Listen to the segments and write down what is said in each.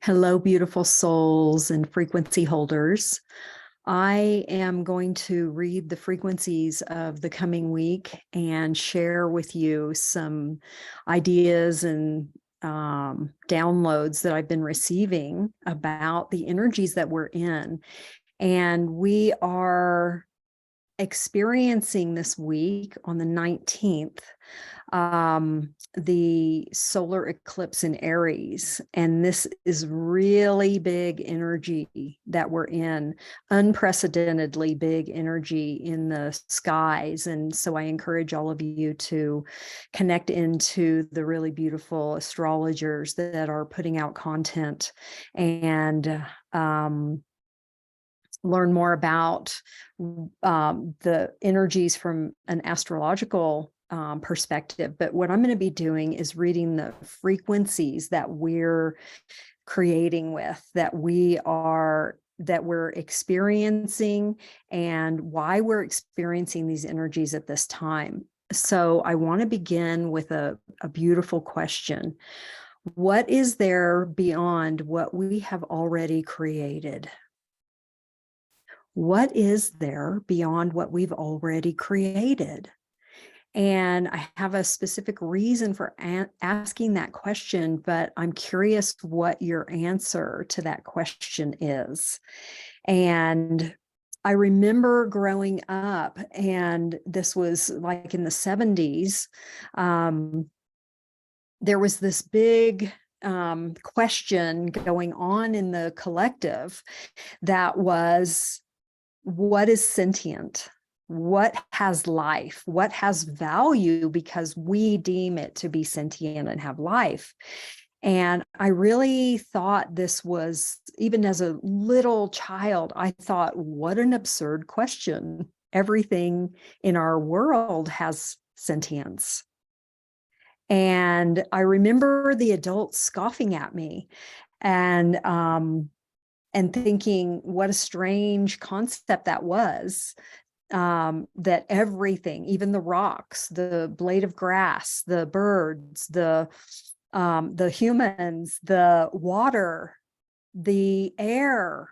Hello, beautiful souls and frequency holders. I am going to read the frequencies of the coming week and share with you some ideas and downloads that I've been receiving about the energies that we're in. And we are experiencing this week on the 19th the solar eclipse in Aries. And this is really big energy that we're in, unprecedentedly big energy in the skies. And so I encourage all of you to connect into the really beautiful astrologers that are putting out content and learn more about the energies from an astrological perspective. But what I'm going to be doing is reading the frequencies that we're creating with, that we're experiencing, and why we're experiencing these energies at this time. So I want to begin with a beautiful question. What is there beyond what we have already created? What is there beyond what we've already created? And I have a specific reason for asking that question, but I'm curious what your answer to that question is. And I remember growing up, and this was like in the 70s, there was this big question going on in the collective that was, what is sentient? What has life? What has value because we deem it to be sentient and have life? And I really thought this was, even as a little child, I thought, what an absurd question. Everything in our world has sentience. And I remember the adults scoffing at me and thinking what a strange concept that was, that everything, even the rocks, the blade of grass, the birds, the humans, the water, the air,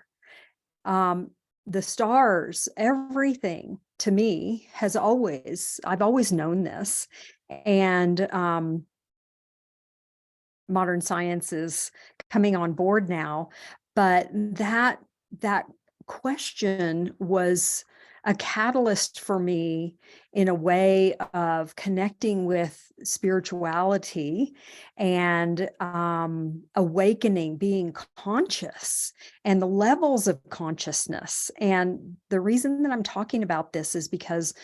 the stars, everything to me I've always known this. And modern science is coming on board now. But that question was a catalyst for me in a way of connecting with spirituality and awakening, being conscious, and the levels of consciousness. And the reason that I'm talking about this is because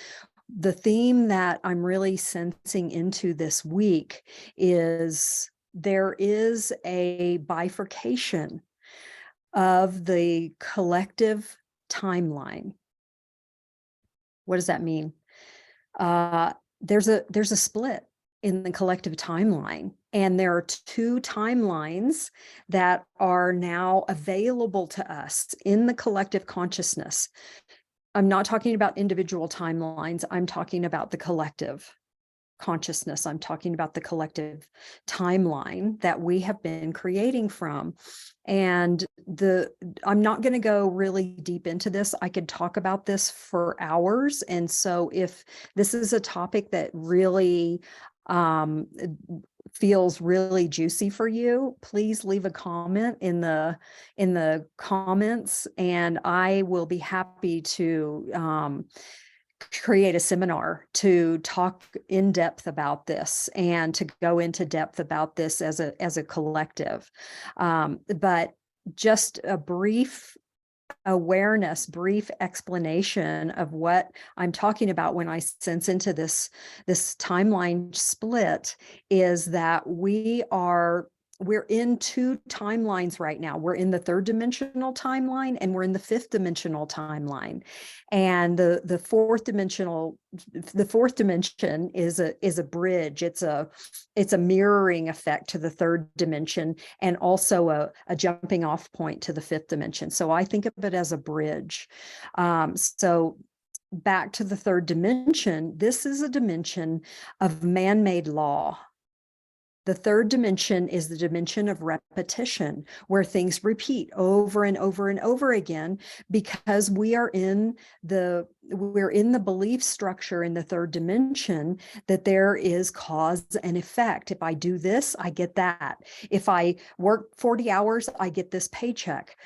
the theme that I'm really sensing into this week is there is a bifurcation of the collective timeline. What does that mean? There's a split in the collective timeline, and there are two timelines that are now available to us in the collective consciousness. I'm not talking about individual timelines. I'm talking about the collective consciousness. I'm talking about the collective timeline that we have been creating from. And I'm not going to go really deep into this. I could talk about this for hours. And so if this is a topic that really feels really juicy for you, please leave a comment in the comments, and I will be happy to create a seminar to talk in depth about this and to go into depth about this as a collective. But just a brief awareness, brief explanation of what I'm talking about when I sense into this timeline split is that we're in two timelines right now. We're in the third dimensional timeline, and we're in the fifth dimensional timeline. And the fourth dimension is a bridge. It's a mirroring effect to the third dimension, and also a jumping off point to the fifth dimension. So I think of it as a bridge. So back to the third dimension, this is a dimension of man-made law. The third dimension is the dimension of repetition, where things repeat over and over and over again, because we're in the belief structure in the third dimension that there is cause and effect. If I do this, I get that. If I work 40 hours, I get this paycheck.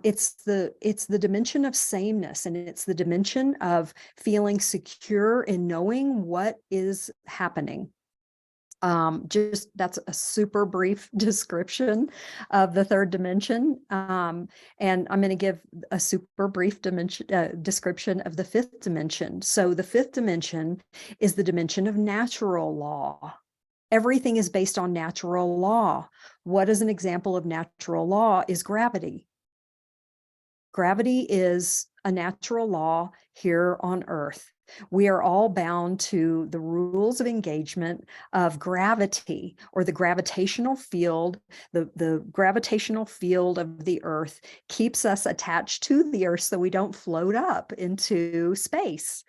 It's the dimension of sameness, and it's the dimension of feeling secure in knowing what is happening. Just that's a super brief description of the third dimension. And I'm going to give a super brief description of the fifth dimension. So the fifth dimension is the dimension of natural law. Everything is based on natural law. What is an example of natural law is gravity. Gravity is a natural law here on Earth. We are all bound to the rules of engagement of gravity, or the gravitational field. The gravitational field of the Earth keeps us attached to the Earth so we don't float up into space.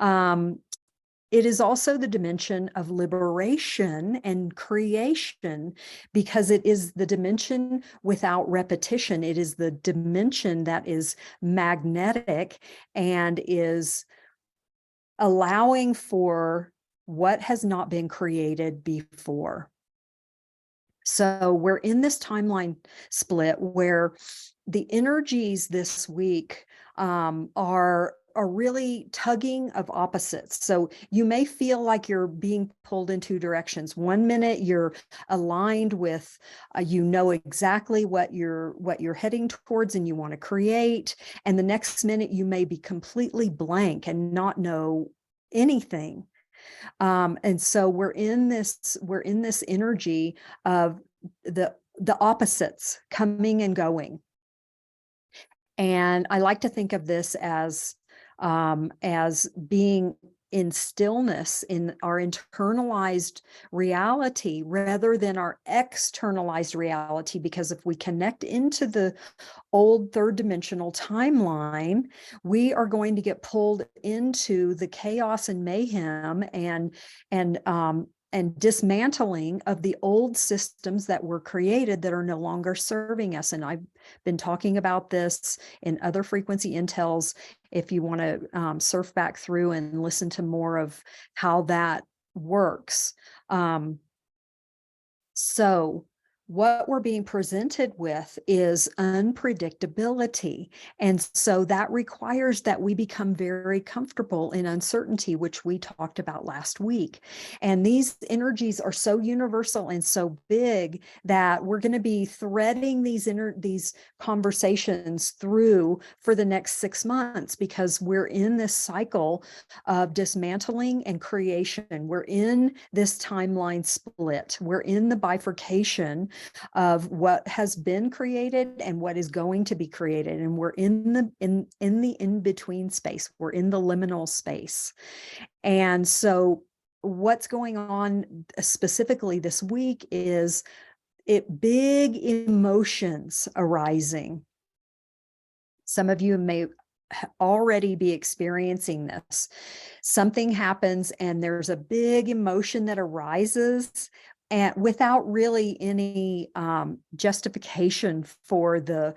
It is also the dimension of liberation and creation, because it is the dimension without repetition. It is the dimension that is magnetic and is allowing for what has not been created before. So we're in this timeline split where the energies this week are really tugging of opposites. So you may feel like you're being pulled in two directions. One minute you're aligned with, you know exactly what you're heading towards and you want to create, and the next minute you may be completely blank and not know anything. And so we're in this energy of the opposites coming and going. And I like to think of this as being in stillness in our internalized reality rather than our externalized reality. Because if we connect into the old third dimensional timeline, we are going to get pulled into the chaos and mayhem and dismantling of the old systems that were created that are no longer serving us. And I've been talking about this in other frequency intels. If you want to surf back through and listen to more of how that works. So what we're being presented with is unpredictability. And so that requires that we become very comfortable in uncertainty, which we talked about last week. And these energies are so universal and so big that we're going to be threading these conversations through for the next 6 months, because we're in this cycle of dismantling and creation. We're in this timeline split. We're in the bifurcation of what has been created and what is going to be created, and we're in the in-between space. We're in the liminal space. And so what's going on specifically this week is big emotions arising. Some of you may already be experiencing this. Something happens and there's a big emotion that arises, and without really any justification for the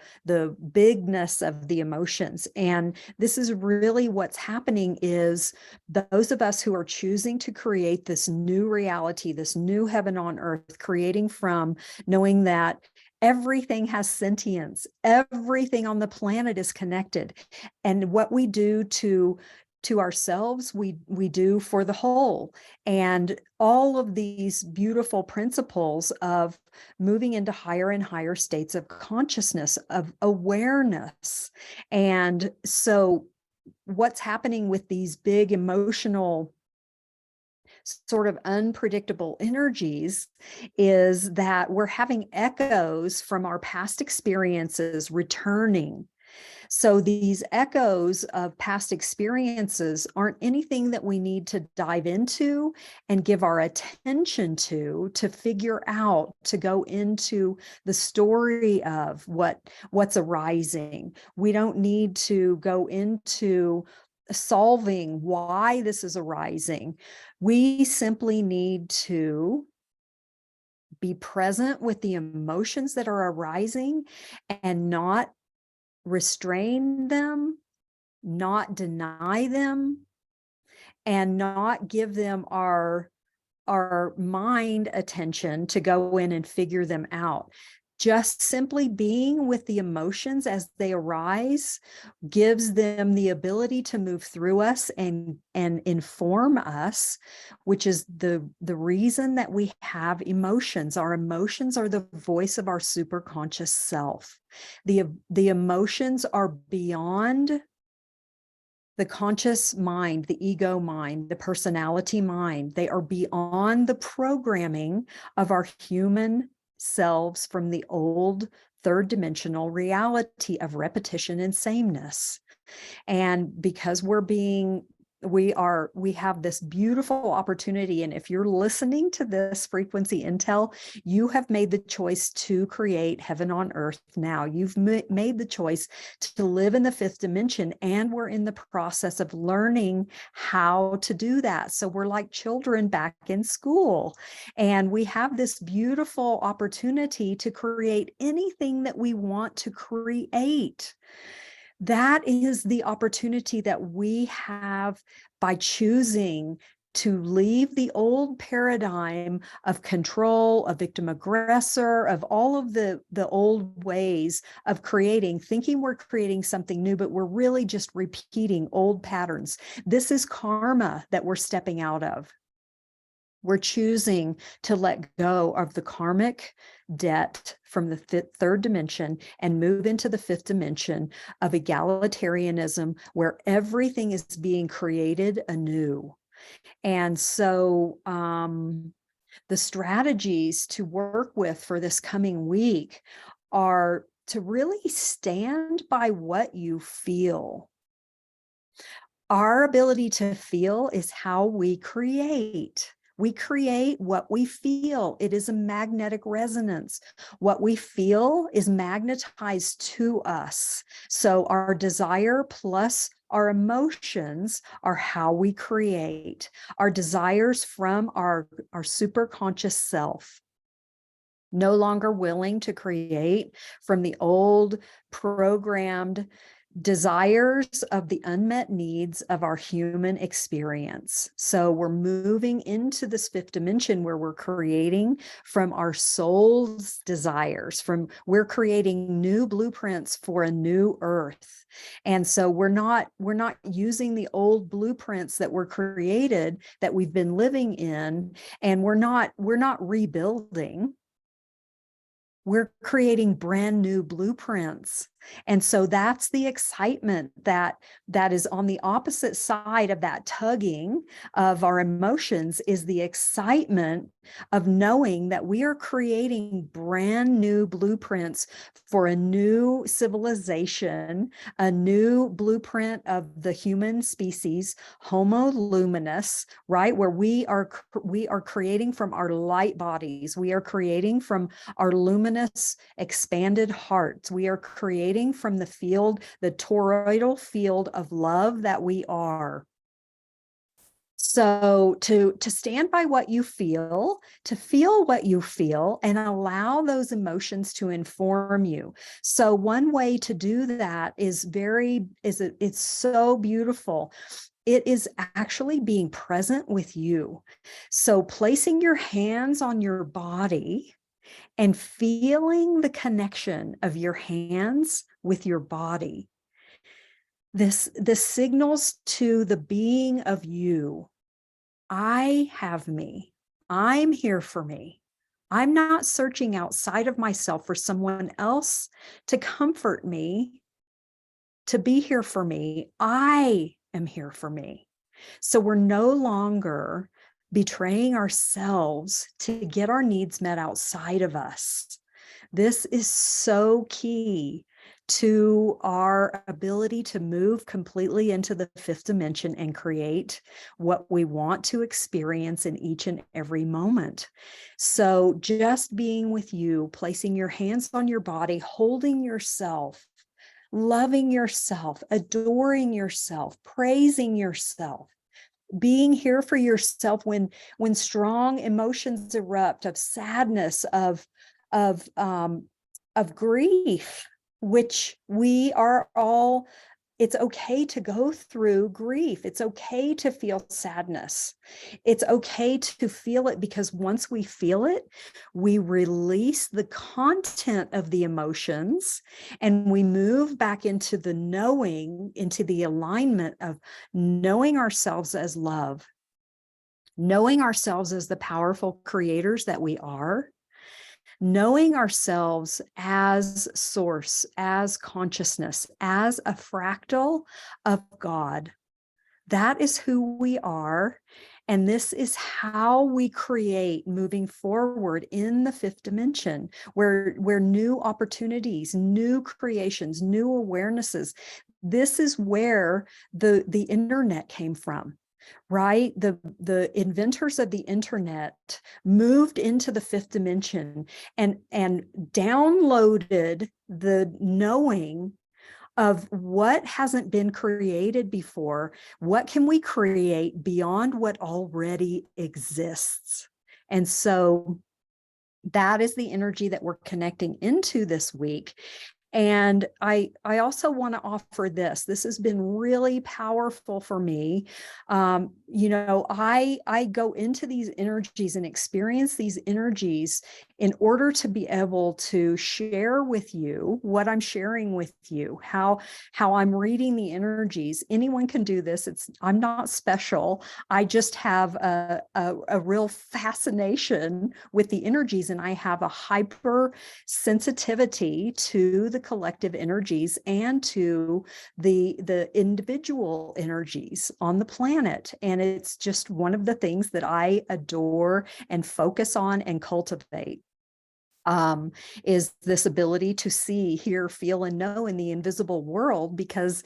bigness of the emotions. And this is really what's happening, is those of us who are choosing to create this new reality, this new heaven on earth, creating from knowing that everything has sentience, everything on the planet is connected. And what we do to ourselves, we do for the whole. And all of these beautiful principles of moving into higher and higher states of consciousness, of awareness. And so what's happening with these big emotional sort of unpredictable energies is that we're having echoes from our past experiences returning. So these echoes of past experiences aren't anything that we need to dive into and give our attention to figure out, to go into the story of what's arising. We don't need to go into solving why this is arising. We simply need to be present with the emotions that are arising and not restrain them, not deny them, and not give them our mind attention to go in and figure them out. Just simply being with the emotions as they arise gives them the ability to move through us and inform us, which is the reason that we have emotions. Our emotions are the voice of our superconscious self. The emotions are beyond the conscious mind, the ego mind, the personality mind. They are beyond the programming of our human selves from the old third dimensional reality of repetition and sameness. And because we have this beautiful opportunity. And if you're listening to this frequency intel, you have made the choice to create heaven on earth now. You've made the choice to live in the fifth dimension, and we're in the process of learning how to do that. So we're like children back in school, and we have this beautiful opportunity to create anything that we want to create. That is the opportunity that we have by choosing to leave the old paradigm of control, of victim aggressor, of all of the old ways of creating, thinking we're creating something new, but we're really just repeating old patterns. This is karma that we're stepping out of. We're choosing to let go of the karmic debt from the third dimension and move into the fifth dimension of egalitarianism, where everything is being created anew. And so the strategies to work with for this coming week are to really stand by what you feel. Our ability to feel is how we create. We create what we feel. It is a magnetic resonance. What we feel is magnetized to us. So our desire plus our emotions are how we create. Our desires from our superconscious self. No longer willing to create from the old programmed desires of the unmet needs of our human experience. So we're moving into this fifth dimension where we're creating from our soul's desires, we're creating new blueprints for a new earth. And so we're not using the old blueprints that were created that we've been living in, and we're not rebuilding. We're creating brand new blueprints. And so that's the excitement that is on the opposite side of that tugging of our emotions, is the excitement of knowing that we are creating brand new blueprints for a new civilization, a new blueprint of the human species, Homo luminous, right? Where we are creating from our light bodies. We are creating from our luminous expanded hearts. We are creating from the field, the toroidal field of love that we are. So to stand by what you feel, to feel what you feel, and allow those emotions to inform you. So one way to do that is it's so beautiful. It is actually being present with you. So placing your hands on your body and feeling the connection of your hands with your body. This signals to the being of you. I have me. I'm here for me. I'm not searching outside of myself for someone else to comfort me, to be here for me. I am here for me. So we're no longer betraying ourselves to get our needs met outside of us. This is so key to our ability to move completely into the fifth dimension and create what we want to experience in each and every moment. So just being with you, placing your hands on your body, holding yourself, loving yourself, adoring yourself, praising yourself. being here for yourself when strong emotions erupt of sadness, of grief, which we are all. It's okay to go through grief. It's okay to feel sadness. It's okay to feel it, because once we feel it, we release the content of the emotions and we move back into the knowing, into the alignment of knowing ourselves as love, knowing ourselves as the powerful creators that we are, knowing ourselves as source, as consciousness, as a fractal of God. That is who we are. And this is how we create moving forward in the fifth dimension, where new opportunities, new creations, new awarenesses. This is where the internet came from. Right? The inventors of the internet moved into the fifth dimension and downloaded the knowing of what hasn't been created before. What can we create beyond what already exists? And so that is the energy that we're connecting into this week. And I also want to offer this. This has been really powerful for me. I go into these energies and experience these energies in order to be able to share with you what I'm sharing with you, how I'm reading the energies. Anyone can do this. I'm not special. I just have a real fascination with the energies, and I have a hyper sensitivity to the collective energies and to the individual energies on the planet. And it's just one of the things that I adore and focus on and cultivate. Is this ability to see, hear, feel, and know in the invisible world, because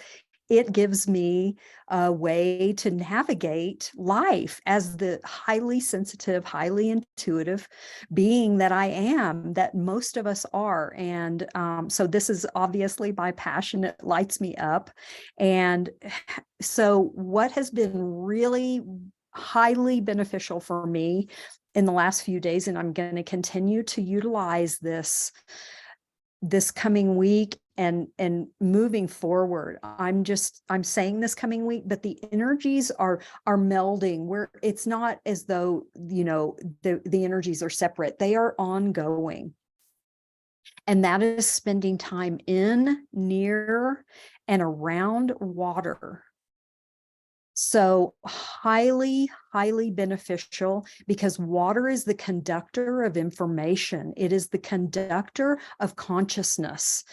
it gives me a way to navigate life as the highly sensitive, highly intuitive being that I am, that most of us are. And so this is obviously my passion. It lights me up. And so what has been really highly beneficial for me in the last few days, and I'm going to continue to utilize this coming week and moving forward. I'm saying this coming week, but the energies are melding, where it's not as though, the energies are separate. They are ongoing. And that is spending time in, near, and around water. So highly, highly beneficial, because water is the conductor of information. It is the conductor of consciousness.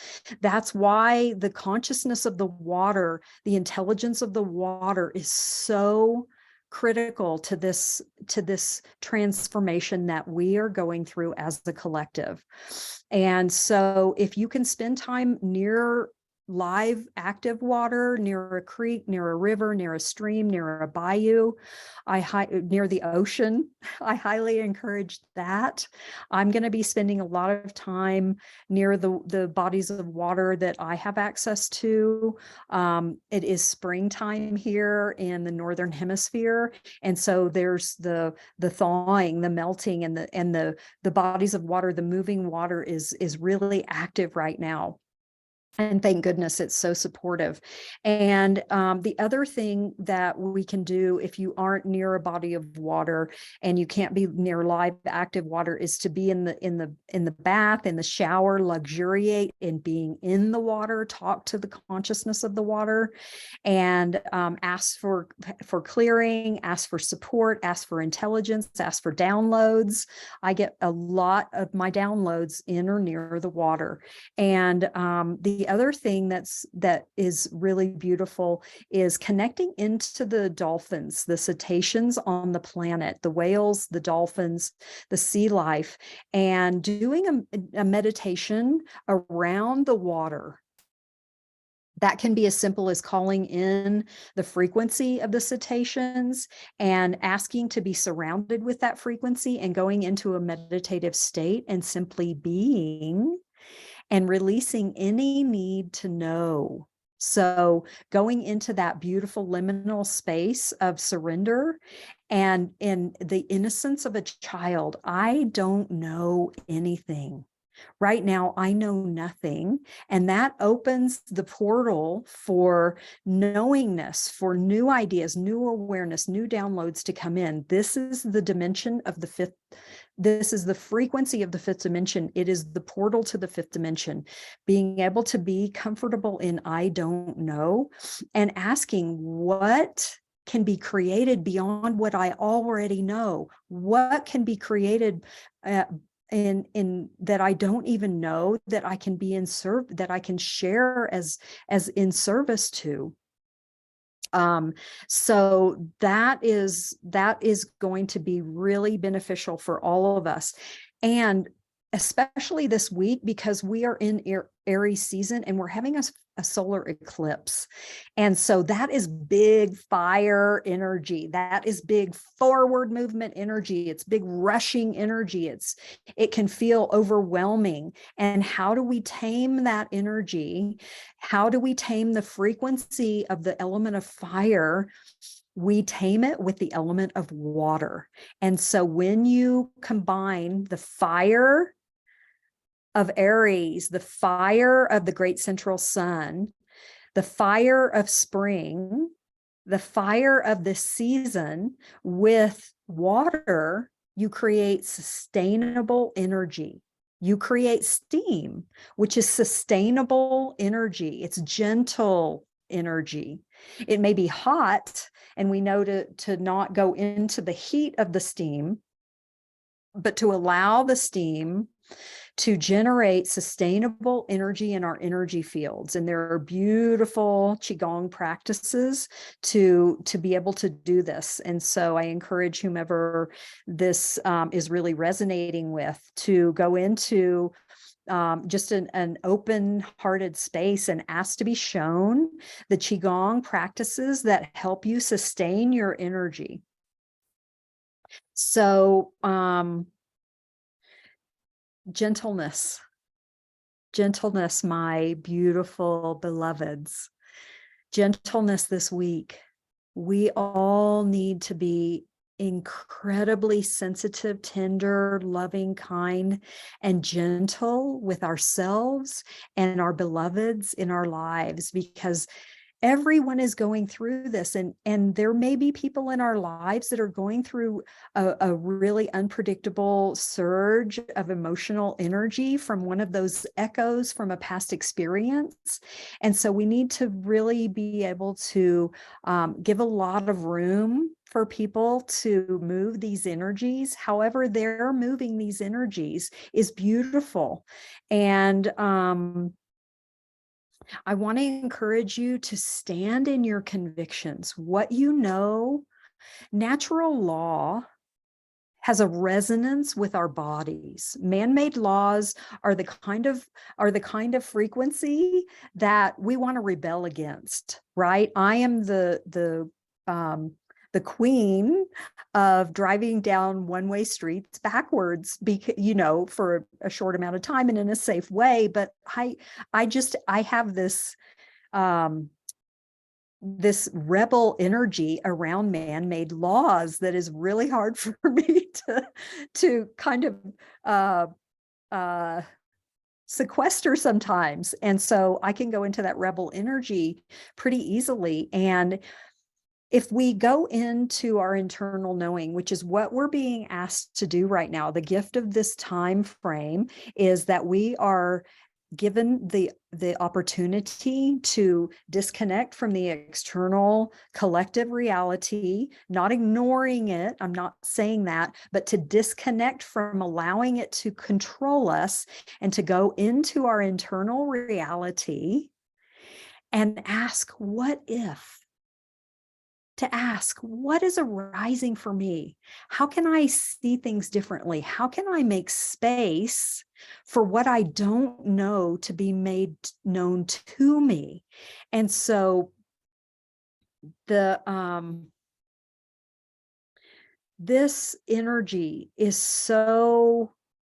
That's why the consciousness of the water, the intelligence of the water, is so critical to this transformation that we are going through as the collective. And so if you can spend time near live active water, near a creek, near a river, near a stream, near a bayou, near the ocean, I highly encourage that. I'm going to be spending a lot of time near the bodies of water that I have access to. It is springtime here in the Northern Hemisphere. And so there's the thawing, the melting, and the bodies of water, the moving water is really active right now. And thank goodness it's so supportive. And the other thing that we can do if you aren't near a body of water and you can't be near live active water is to be in the bath, in the shower, luxuriate in being in the water, talk to the consciousness of the water, and ask for clearing, ask for support, ask for intelligence, ask for downloads. I get a lot of my downloads in or near the water. And the other thing that is really beautiful is connecting into the dolphins, the cetaceans on the planet, the whales, the dolphins, the sea life, and doing a meditation around the water. That can be as simple as calling in the frequency of the cetaceans and asking to be surrounded with that frequency and going into a meditative state and simply being and releasing any need to know. So going into that beautiful liminal space of surrender and in the innocence of a child, I don't know anything. Right now, I know nothing. And that opens the portal for knowingness, for new ideas, new awareness, new downloads to come in. This is the dimension of the fifth. This is the frequency of the fifth dimension. It is the portal to the fifth dimension. Being able to be comfortable in I don't know and asking what can be created beyond what I already know. What can be created in that I don't even know that I can be in that I can share as in service to. So that is going to be really beneficial for all of us, and especially this week because we are in Aries season and we're having a solar eclipse. And so that is big fire energy. That is big forward movement energy. It's big rushing energy. It can feel overwhelming. And how do we tame that energy? How do we tame the frequency of the element of fire? We tame it with the element of water. And so when you combine the fire of Aries, the fire of the great central sun, the fire of spring, the fire of the season with water, you create sustainable energy. You create steam, which is sustainable energy. It's gentle energy. It may be hot, and we know to not go into the heat of the steam, but to allow the steam to generate sustainable energy in our energy fields. And there are beautiful Qigong practices to be able to do this. And so I encourage whomever this is really resonating with to go into just an open-hearted space and ask to be shown the Qigong practices that help you sustain your energy. So, gentleness, my beautiful beloveds, gentleness this week. We all need to be incredibly sensitive, tender, loving, kind, and gentle with ourselves and our beloveds in our lives, because everyone is going through this, and there may be people in our lives that are going through a really unpredictable surge of emotional energy from one of those echoes from a past experience. And so we need to really be able to give a lot of room for people to move these energies. However they're moving these energies is beautiful. And I want to encourage you to stand in your convictions. What you know, natural law has a resonance with our bodies. Man-made laws are the kind of frequency that we want to rebel against, right? I am the queen of driving down one-way streets backwards, because, for a short amount of time and in a safe way. But I have this this rebel energy around man-made laws that is really hard for me to kind of sequester sometimes. And so I can go into that rebel energy pretty easily. And if we go into our internal knowing, which is what we're being asked to do right now, the gift of this time frame is that we are given the opportunity to disconnect from the external collective reality, not ignoring it. I'm not saying that, but to disconnect from allowing it to control us and to go into our internal reality and ask, what if? To ask, what is arising for me? How can I see things differently? How can I make space for what I don't know to be made known to me? And so this energy is so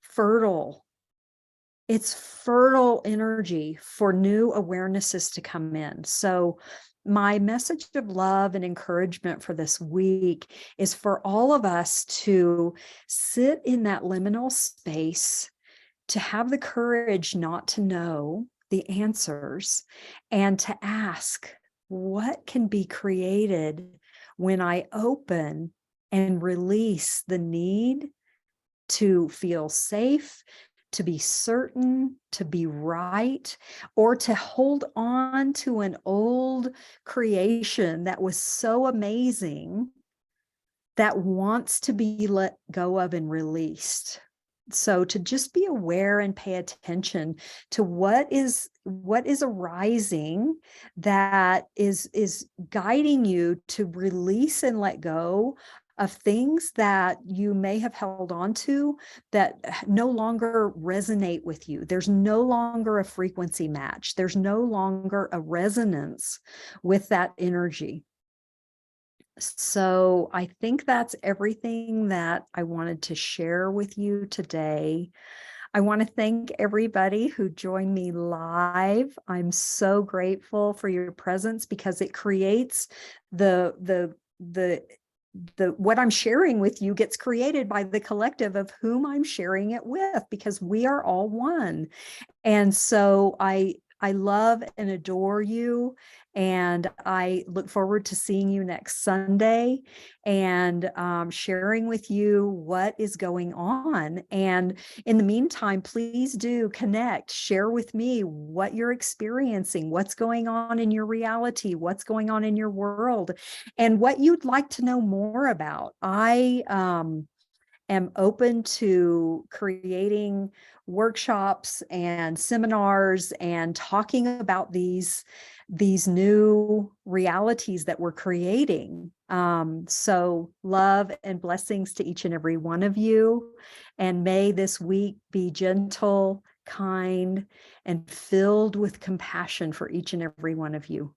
fertile it's fertile energy for new awarenesses to come in. So my message of love and encouragement for this week is for all of us to sit in that liminal space, to have the courage not to know the answers, and to ask, what can be created when I open and release the need to feel safe, to be certain, to be right, or to hold on to an old creation that was so amazing that wants to be let go of and released. So to just be aware and pay attention to what is arising that is guiding you to release and let go of things that you may have held on to that no longer resonate with you. There's no longer a frequency match. There's no longer a resonance with that energy. So I think that's everything that I wanted to share with you today. I want to thank everybody who joined me live. I'm so grateful for your presence because it creates the what I'm sharing with you gets created by the collective of whom I'm sharing it with, because we are all one. And so I love and adore you, and I look forward to seeing you next Sunday and sharing with you what is going on. And in the meantime, please do connect, share with me what you're experiencing, what's going on in your reality, what's going on in your world, and what you'd like to know more about. I am open to creating workshops and seminars and talking about these new realities that we're creating. So love and blessings to each and every one of you. And may this week be gentle, kind, and filled with compassion for each and every one of you.